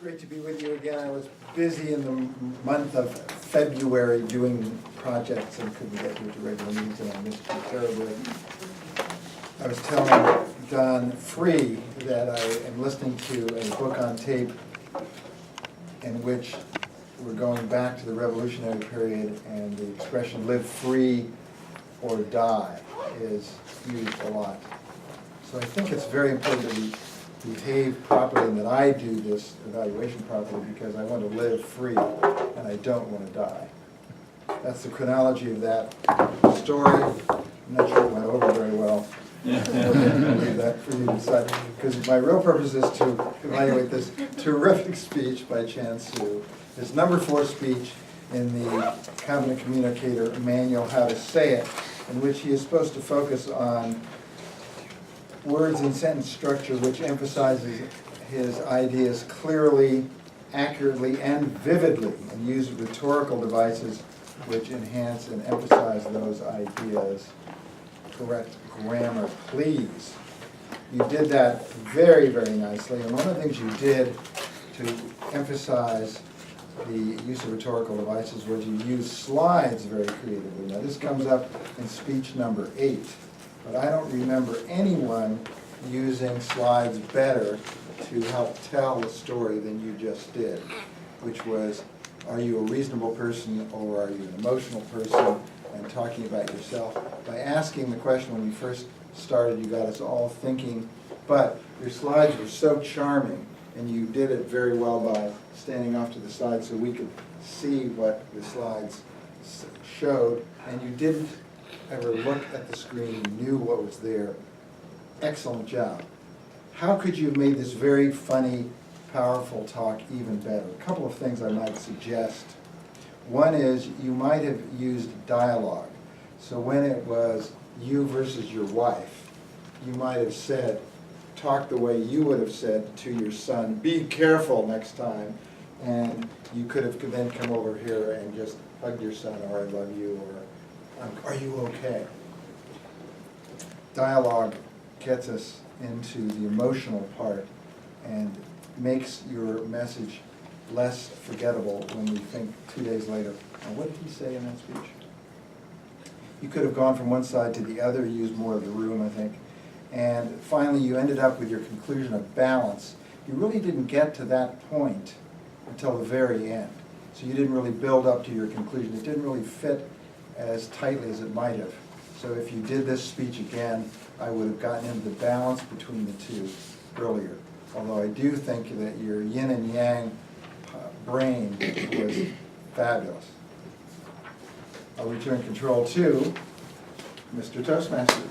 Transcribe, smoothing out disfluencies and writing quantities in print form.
Great to be with you again. I was busy in the month of February doing projects and couldn't get here to regular meetings, and I missed you terribly. I was telling Don Free that I am listening to a book on tape in which we're going back to the Revolutionary period, and the expression live free or die is used a lot. So I think it's very important that we behave properly and that I do this evaluation properly, because I want to live free and I don't want to die. That's the chronology of that story. I'm not sure it went over very well. I'll leave that for you to decide, because my real purpose is to evaluate this terrific speech by Chan Su. It's number 4 speech in the Competent Communicator Manual, How to Say It, in which he is supposed to focus on words and sentence structure which emphasizes his ideas clearly, accurately, and vividly, and use rhetorical devices which enhance and emphasize those ideas. Correct grammar, please. You did that very, very nicely, and one of the things you did to emphasize the use of rhetorical devices was you used slides very creatively. Now this comes up in speech number 8. But I don't remember anyone using slides better to help tell the story than you just did, which was, are you a reasonable person or are you an emotional person, and talking about yourself. By asking the question when you first started, you got us all thinking, but your slides were so charming, and you did it very well by standing off to the side so we could see what the slides showed, and you didn't ever look at the screen, you knew what was there. Excellent job. How could you have made this very funny, powerful talk even better? A couple of things I might suggest. One is you might have used dialogue. So when it was you versus your wife, you might have said, talk the way you would have said to your son, be careful next time, and you could have then come over here and just hugged your son, or I love you, or are you okay? Dialogue gets us into the emotional part and makes your message less forgettable when we think 2 days later, oh, what did he say in that speech? You could have gone from one side to the other, used more of the room, I think. And finally, you ended up with your conclusion of balance. You really didn't get to that point until the very end. So you didn't really build up to your conclusion. It didn't really fit as tightly as it might have. So if you did this speech again, I would have gotten into the balance between the two earlier. Although I do think that your yin and yang brain was fabulous. I'll return control to Mr. Toastmaster.